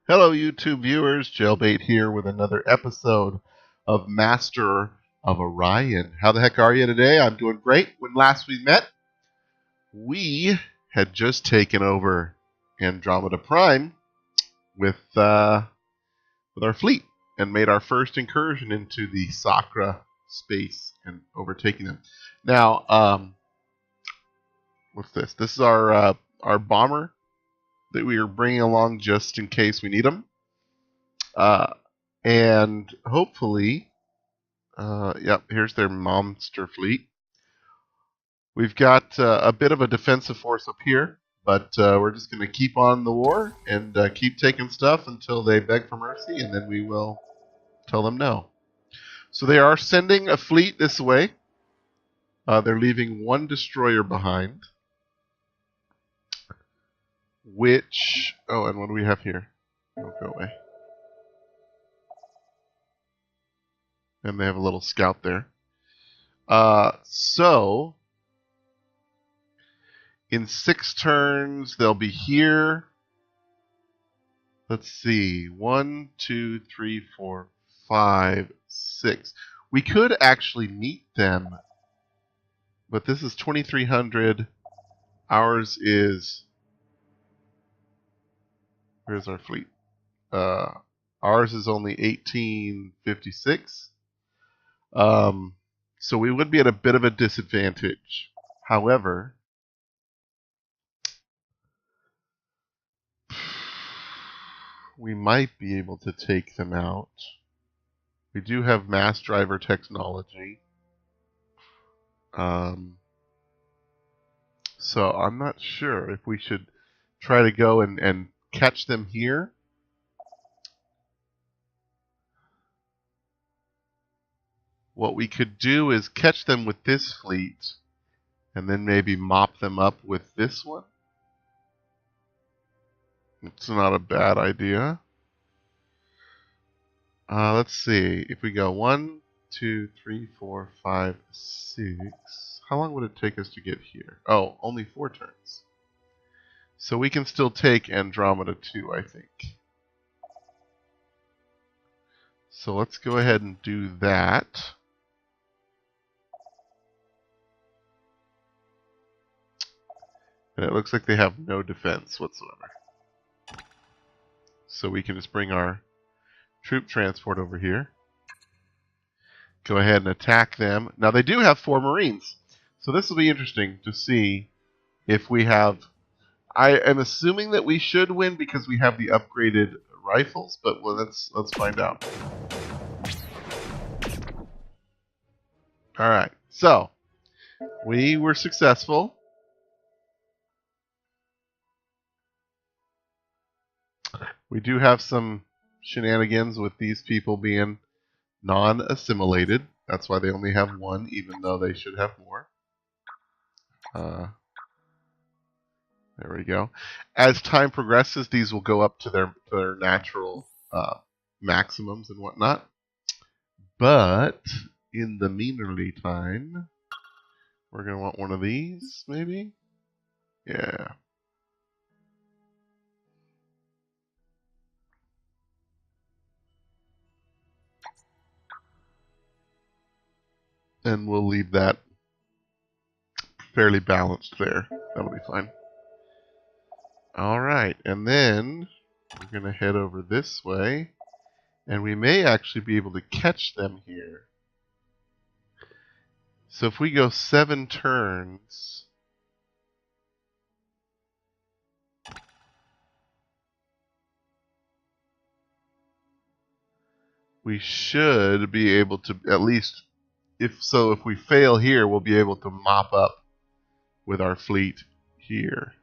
Hello, YouTube viewers. Jaylbayt here with another episode of Master of Orion. How the heck are you today? I'm doing great. When last we met, we had just taken over Andromeda Prime with our fleet and made our first incursion into the Sakra space and overtaking them. Now, what's this? This is our bomber that we are bringing along just in case we need them. And hopefully, yep, here's their monster fleet. We've got a bit of a defensive force up here, but we're just going to keep on the war and keep taking stuff until they beg for mercy, and then we will tell them no. So they are sending a fleet this way. They're leaving one destroyer behind. Which, oh, and what do we have here? Oh, go away. And they have a little scout there. So, in 6 turns, they'll be here. Let's see. 1, 2, 3, 4, 5, 6. We could actually meet them, but this is 2,300. Ours is... Where's our fleet? Ours is only 1856. So we would be at a bit of a disadvantage. However, we might be able to take them out. We do have mass driver technology. So I'm not sure if we should try to go and catch them here. What we could do is catch them with this fleet and then maybe mop them up with this one. It's not a bad idea. Let's see. If we go 1, 2, 3, 4, 5, 6. How long would it take us to get here? Oh, only 4 turns. So we can still take Andromeda 2, I think. So let's go ahead and do that. And it looks like they have no defense whatsoever. So we can just bring our troop transport over here. Go ahead and attack them. Now they do have 4 Marines. So this will be interesting to see if we have... I am assuming that we should win because we have the upgraded rifles, but well, let's find out. Alright, so we were successful. We do have some shenanigans with these people being non-assimilated. That's why they only have 1, even though they should have more. There we go. As time progresses, these will go up to their natural maximums and whatnot. But in the meanly time, we're going to want one of these, maybe? Yeah. And we'll leave that fairly balanced there. That'll be fine. Alright, and then we're going to head over this way. And we may actually be able to catch them here. So if we go 7 turns... we should be able to at least... If we fail here, we'll be able to mop up with our fleet here.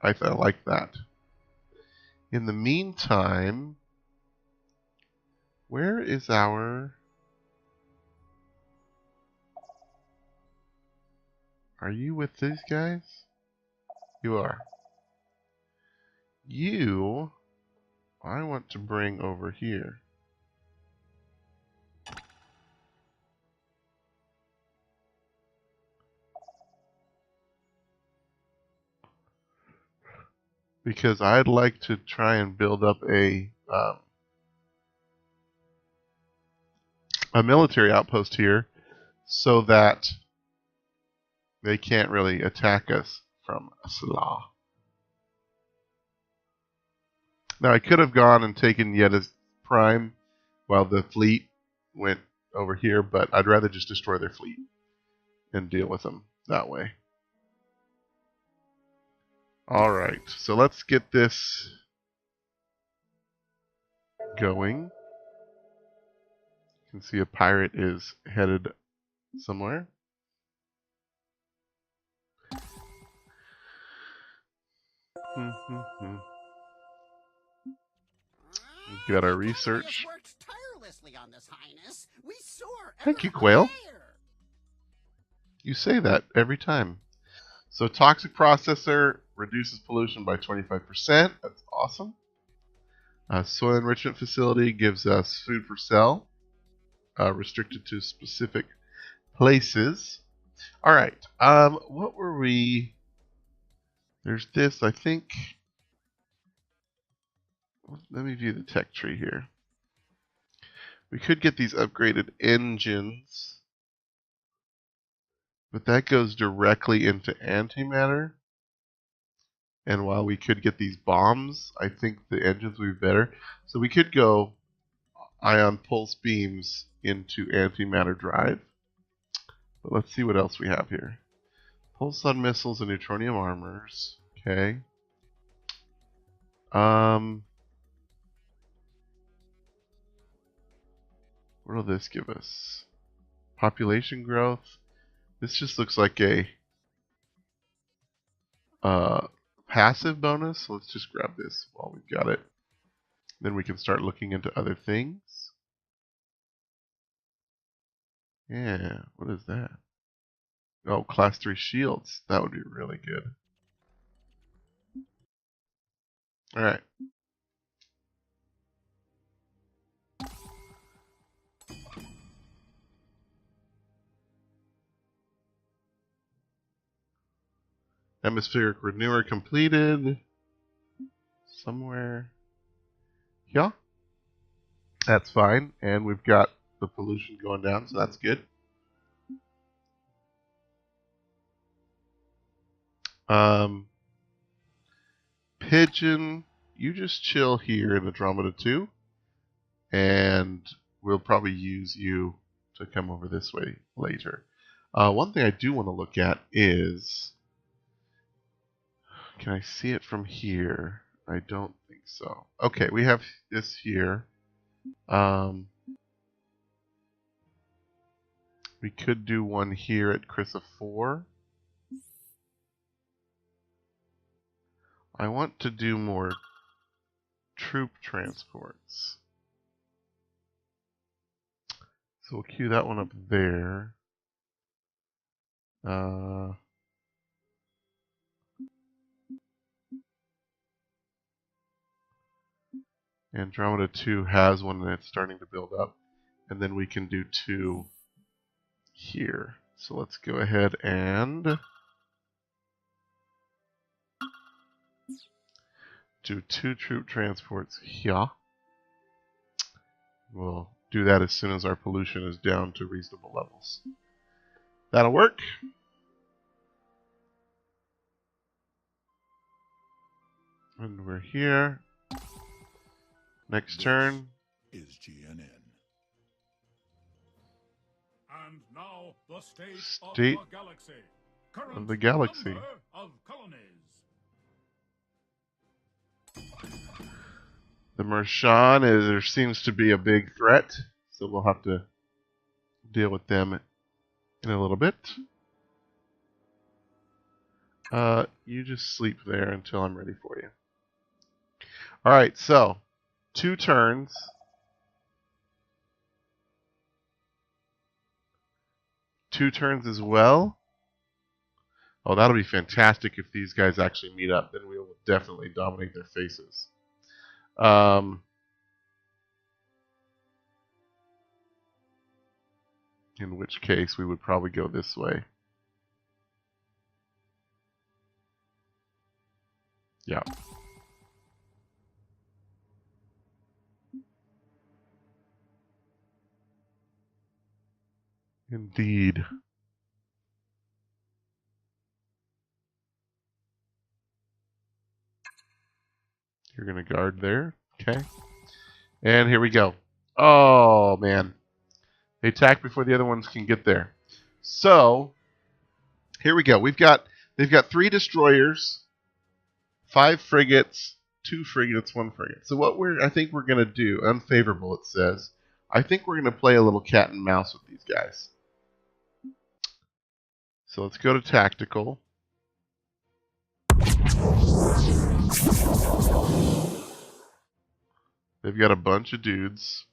I like that. In the meantime, where is our... Are you with these guys? You are. You, I want to bring over here. Because I'd like to try and build up a a military outpost here so that they can't really attack us from Salah. Now I could have gone and taken Yetta's prime while the fleet went over here, but I'd rather just destroy their fleet and deal with them that way. Alright, so let's get this going. You can see a pirate is headed somewhere. We've got our research. Thank you, Quail. You say that every time. So toxic processor reduces pollution by 25%. That's awesome. Soil enrichment facility gives us food for sale, restricted to specific places. All right. What were we? There's this, I think. Let me view the tech tree here. We could get these upgraded engines, but that goes directly into antimatter. And while we could get these bombs, I think the engines would be better. So we could go ion pulse beams into antimatter drive. But let's see what else we have here. Pulsar missiles and neutronium armors. Okay. What will this give us? Population growth. This just looks like a passive bonus. So let's just grab this while we've got it. Then we can start looking into other things. Yeah, what is that? Oh, class 3 shields. That would be really good. Alright. Atmospheric renewer completed. Somewhere. Yeah. That's fine. And we've got the pollution going down, so that's good. Pigeon, you just chill here in Andromeda 2. And we'll probably use you to come over this way later. One thing I do want to look at is, can I see it from here? I don't think so. Okay, we have this here. We could do one here at Chrysa 4. I want to do more troop transports. So we'll queue that one up there. Andromeda 2 has one that's starting to build up. And then we can do 2 here. So let's go ahead and do 2 troop transports here. We'll do that as soon as our pollution is down to reasonable levels. That'll work. And we're here. Next turn is GNN. And now the state of the galaxy. Of the galaxy. Of colonies. The Mershan there seems to be a big threat, so we'll have to deal with them in a little bit. You just sleep there until I'm ready for you. Alright, so 2 turns. 2 turns as well. Oh, that'll be fantastic if these guys actually meet up. Then we will definitely dominate their faces. In which case, we would probably go this way. Yeah. Indeed. You're going to guard there. Okay. And here we go. Oh, man. They attack before the other ones can get there. So, here we go. They've got 3 destroyers, 5 frigates, 2 frigates, 1 frigate. So what I think we're going to do, unfavorable it says, I think we're going to play a little cat and mouse with these guys. So let's go to tactical. They've got a bunch of dudes,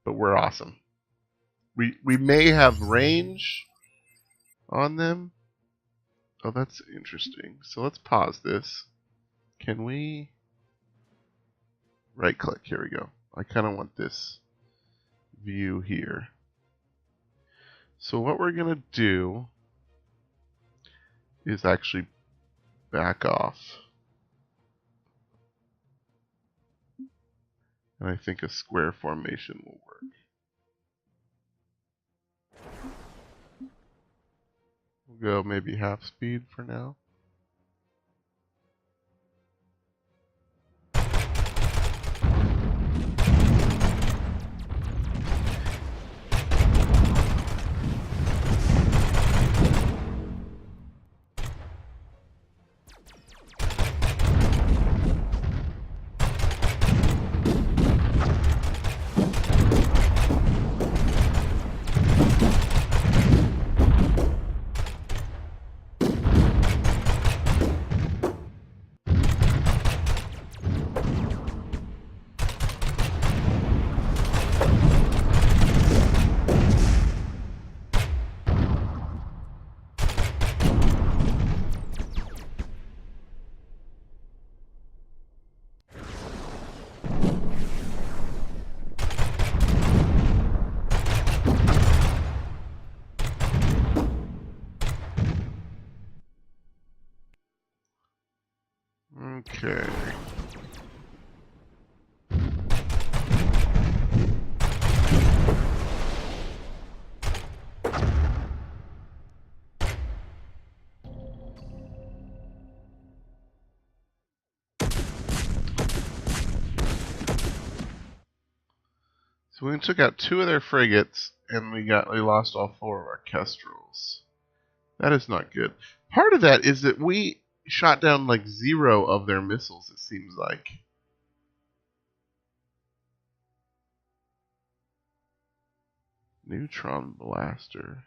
but we're awesome. We may have range on them. Oh, that's interesting. So let's pause this. Can we right click? Here we go. I kind of want this view here. So what we're going to do is actually back off. And I think a square formation will work. We'll go maybe half speed for now. Okay. So we took out 2 of their frigates, and we lost all 4 of our kestrels. That is not good. Part of that is that we shot down like 0 of their missiles, it seems like. Neutron blaster.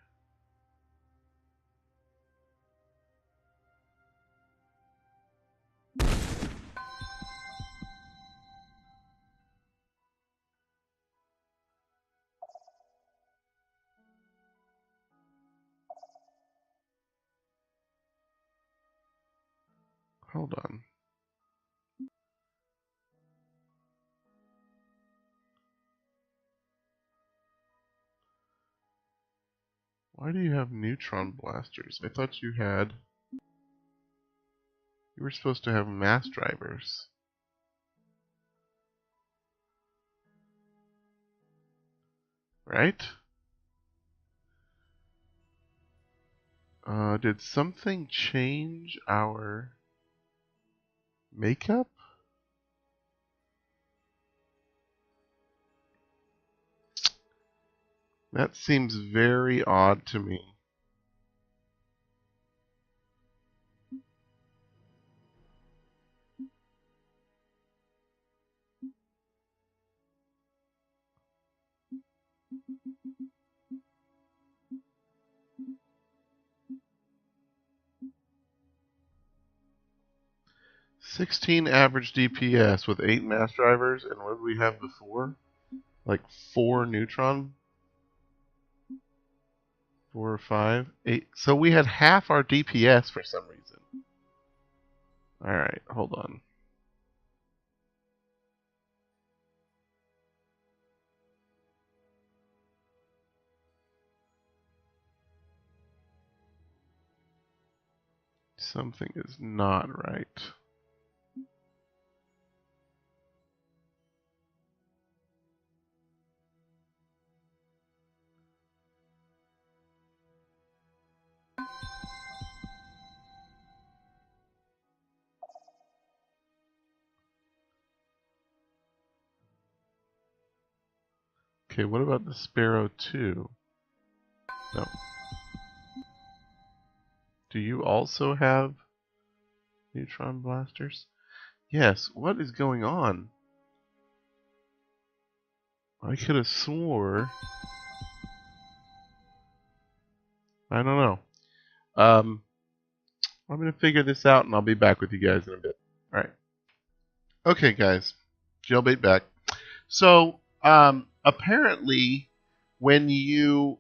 Hold on. Why do you have neutron blasters? I thought you were supposed to have mass drivers. Right? Did something change our makeup? That seems very odd to me. $16 average DPS with 8 mass drivers, and what did we have before? Like 4 neutron? 4 or 5? 8. So we had half our DPS for some reason. Alright, hold on. Something is not right. Okay, what about the Sparrow 2? No. Do you also have neutron blasters? Yes, what is going on? I could have swore. I don't know. I'm going to figure this out and I'll be back with you guys in a bit. Alright. Okay, guys. Jaylbayt back. So, apparently, when you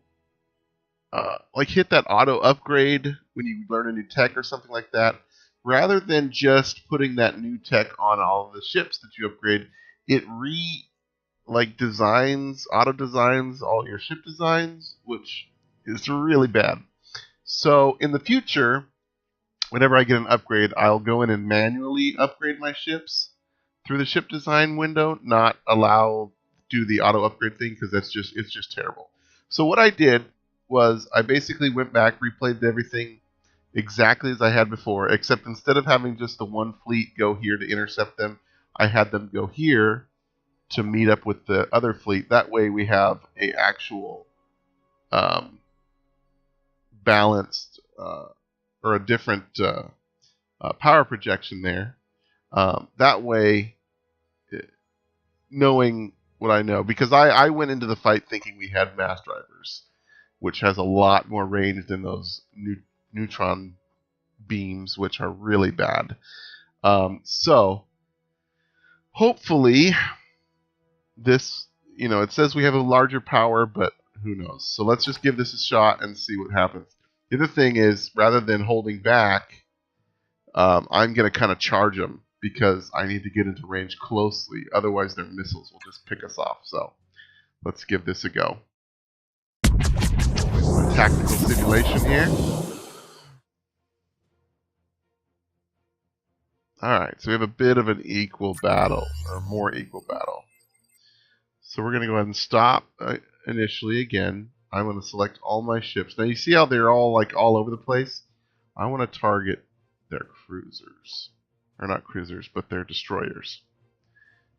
like hit that auto upgrade when you learn a new tech or something like that, rather than just putting that new tech on all of the ships that you upgrade, it auto designs all your ship designs, which is really bad. So in the future, whenever I get an upgrade, I'll go in and manually upgrade my ships through the ship design window, not do the auto upgrade thing, because it's just terrible. So what I did was I basically went back, replayed everything exactly as I had before, except instead of having just the one fleet go here to intercept them, I had them go here to meet up with the other fleet. That way we have a actual balanced or a different power projection there. That way, knowing what I know, because I went into the fight thinking we had mass drivers, which has a lot more range than those neutron beams, which are really bad. So, hopefully, this, it says we have a larger power, but who knows? So let's just give this a shot and see what happens. The other thing is, rather than holding back, I'm going to kind of charge them because I need to get into range closely. Otherwise, their missiles will just pick us off. So let's give this a go. Tactical simulation here. Alright, so we have a bit of an equal battle, or more equal battle. So we're going to go ahead and stop initially again. I'm going to select all my ships. Now you see how they're all all over the place? I want to target their cruisers. Or not cruisers, but their destroyers.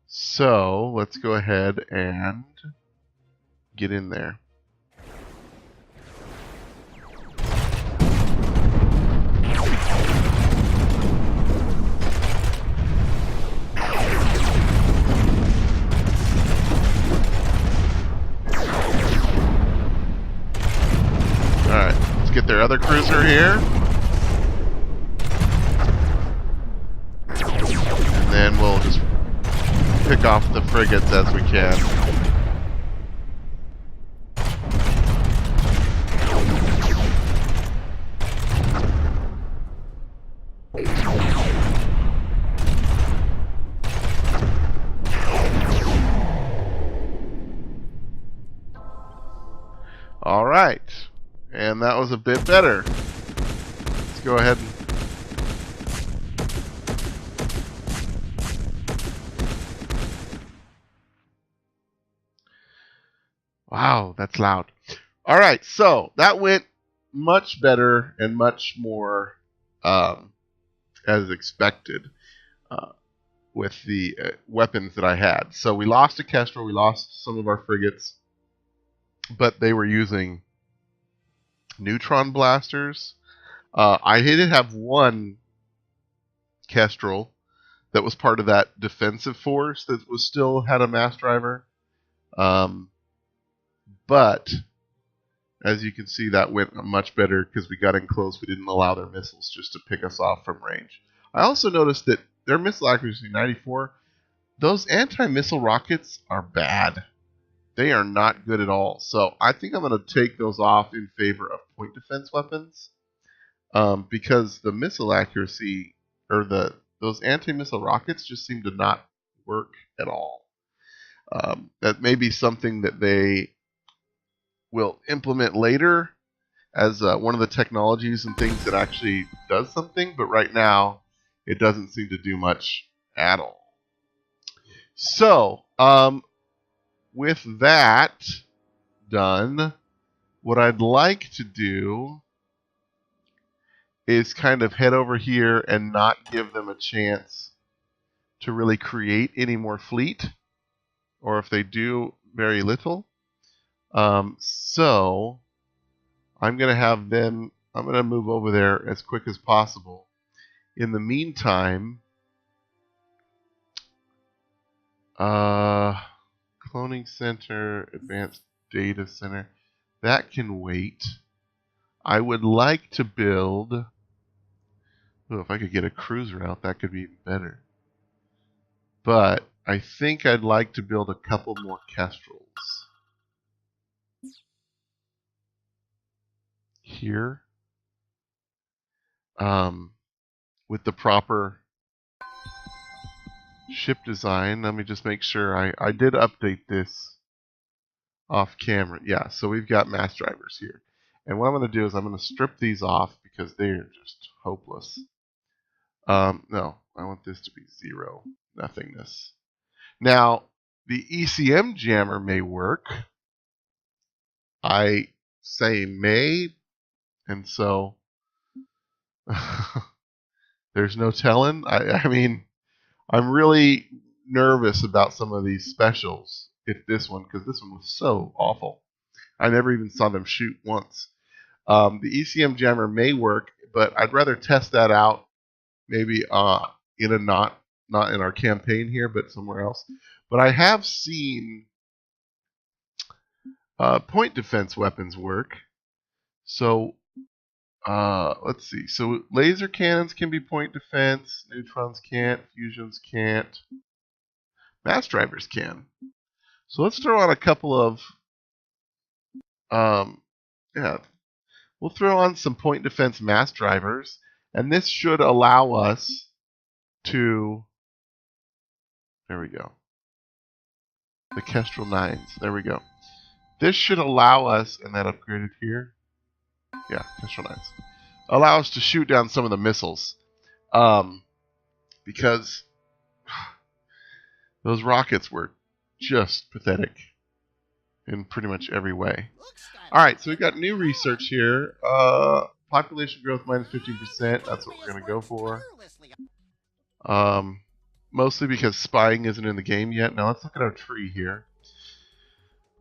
So let's go ahead and get in there. Alright, let's get their other cruiser here. And then we'll just pick off the frigates as we can. Alright, and that was a bit better. Let's go ahead and wow, that's loud. Alright, so that went much better and much more as expected with the weapons that I had. So we lost a Kestrel, we lost some of our frigates, but they were using neutron blasters. I did have one Kestrel that was part of that defensive force that was still had a mass driver. But as you can see, that went much better because we got in close. We didn't allow their missiles just to pick us off from range. I also noticed that their missile accuracy 94. Those anti-missile rockets are bad. They are not good at all. So I think I'm going to take those off in favor of point defense weapons, because the missile accuracy or those anti-missile rockets just seem to not work at all. That may be something that they will implement later as one of the technologies and things that actually does something, but right now it doesn't seem to do much at all. So, with that done, what I'd like to do is kind of head over here and not give them a chance to really create any more fleet, or if they do, very little. So I'm going to have them, I'm going to move over there as quick as possible. In the meantime, cloning center, advanced data center, that can wait. I would like to build, if I could get a cruiser out, that could be even better. But I think I'd like to build a couple more kestrels. Here. With the proper ship design. Let me just make sure I did update this off camera. Yeah, so we've got mass drivers here. And what I'm going to do is I'm going to strip these off because they're just hopeless. No, I want this to be 0, nothingness. Now, the ECM jammer may work. I say may, and so there's no telling. I mean, I'm really nervous about some of these specials. If this one, because this one was so awful. I never even saw them shoot once. The ECM jammer may work, but I'd rather test that out maybe in a not in our campaign here, but somewhere else. But I have seen point defense weapons work. So let's see. So laser cannons can be point defense. Neutrons can't. Fusions can't. Mass drivers can. So let's throw on a couple of, yeah, we'll throw on some point defense mass drivers, and this should allow us to, there we go, the Kestrel 9s, there we go. This should allow us, and that upgraded here, yeah, Kestrel 9s, allow us to shoot down some of the missiles, because those rockets were just pathetic in pretty much every way. Alright, so we've got new research here. Population growth minus 15%. That's what we're going to go for. Mostly because spying isn't in the game yet. Now let's look at our tree here.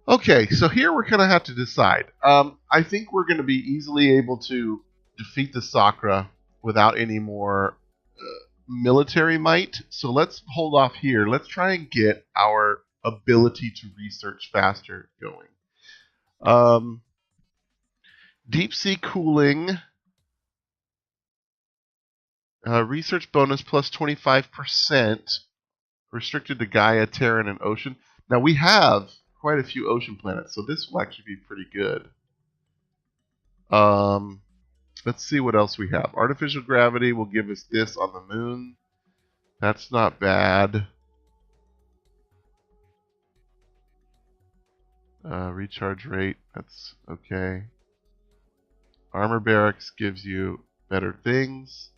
Okay, so here we're going to have to decide. I think we're going to be easily able to defeat the Sakra without any more military might. So let's hold off here. Let's try and get our ability to research faster going. Deep sea cooling. Research bonus plus 25%. Restricted to Gaia, Terran, and Ocean. Now we have quite a few ocean planets, so this will actually be pretty good. Let's see what else we have. Artificial gravity will give us this on the moon. That's not bad. Recharge rate, that's okay. Armor barracks gives you better things.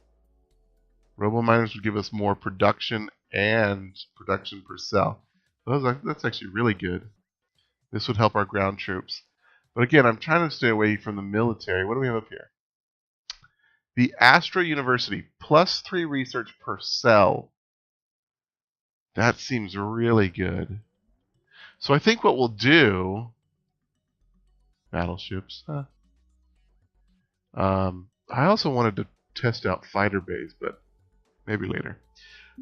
Robo miners would give us more production and production per cell. That's actually really good. This would help our ground troops. But again, I'm trying to stay away from the military. What do we have up here? The Astra University, plus 3 research per cell. That seems really good. So I think what we'll do, battleships. I also wanted to test out fighter bays, but maybe later.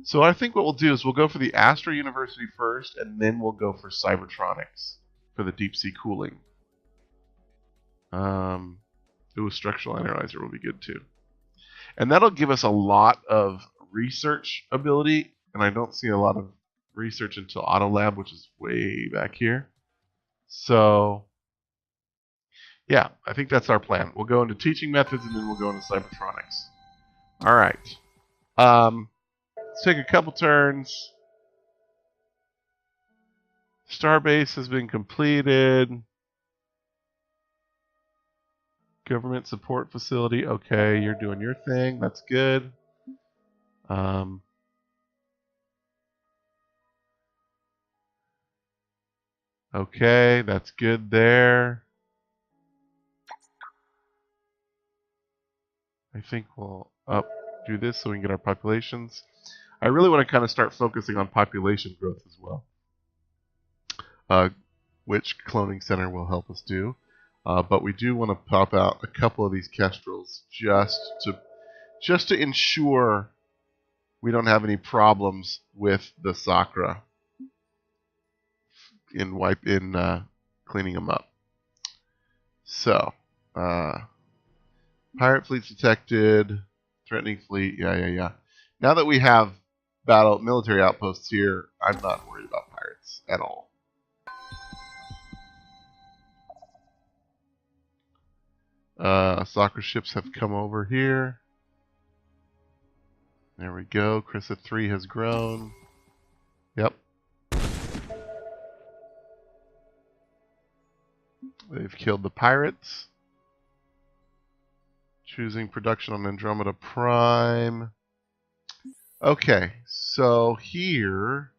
So I think what we'll do is we'll go for the Astra University first, and then we'll go for Cybertronics for the deep sea cooling. Structural analyzer will be good too. And that'll give us a lot of research ability, and I don't see a lot of research until Auto Lab, which is way back here. So, yeah, I think that's our plan. We'll go into teaching methods, and then we'll go into Cybertronics. All right. Let's take a couple turns. Starbase has been completed. Government support facility. Okay, you're doing your thing. That's good. Okay, that's good there. I think we'll do this so we can get our populations. I really want to kind of start focusing on population growth as well. which cloning center will help us do. But we do want to pop out a couple of these kestrels just to ensure we don't have any problems with the Sakra in cleaning them up. So, pirate fleets detected, threatening fleet, yeah. Now that we have military outposts here, I'm not worried about pirates at all. Soccer ships have come over here. There we go. Chrysa 3 has grown. Yep. They've killed the pirates. Choosing production on Andromeda Prime. Okay, so here,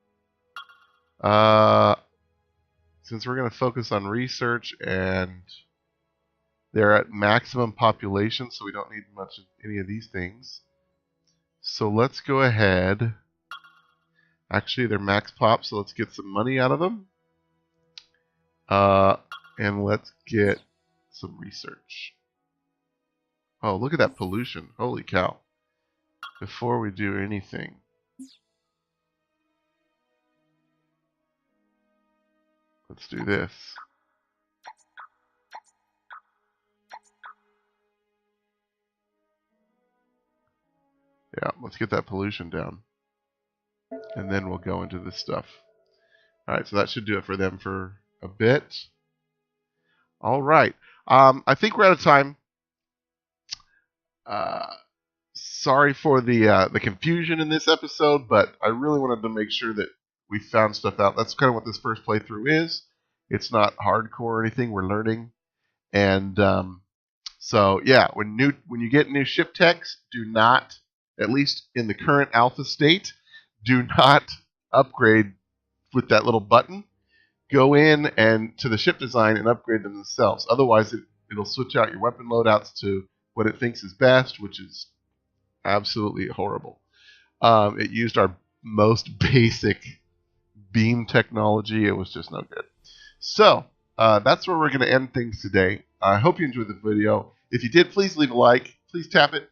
since we're going to focus on research and they're at maximum population, so we don't need much of any of these things. So let's go ahead. Actually, they're max pop, so let's get some money out of them. And let's get some research. Oh, look at that pollution. Holy cow. Before we do anything, let's do this. Yeah, let's get that pollution down. And then we'll go into this stuff. Alright, so that should do it for them for a bit. Alright. I think we're out of time. Sorry for the confusion in this episode, but I really wanted to make sure that we found stuff out. That's kind of what this first playthrough is. It's not hardcore or anything. We're learning. And so, yeah, when you get new ship techs, do not, at least in the current alpha state, do not upgrade with that little button. Go in and to the ship design and upgrade them themselves. Otherwise, it'll switch out your weapon loadouts to what it thinks is best, which is absolutely horrible. It used our most basic beam technology. It was just no good. So, that's where we're going to end things today. I hope you enjoyed the video. If you did, please leave a like. Please tap it.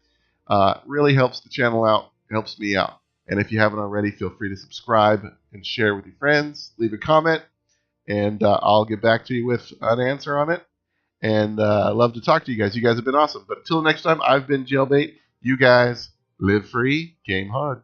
Really helps the channel out. It helps me out. And if you haven't already, feel free to subscribe and share with your friends. Leave a comment, and I'll get back to you with an answer on it. And I love to talk to you guys. You guys have been awesome. But until next time, I've been Jaylbayt. You guys live free, game hard.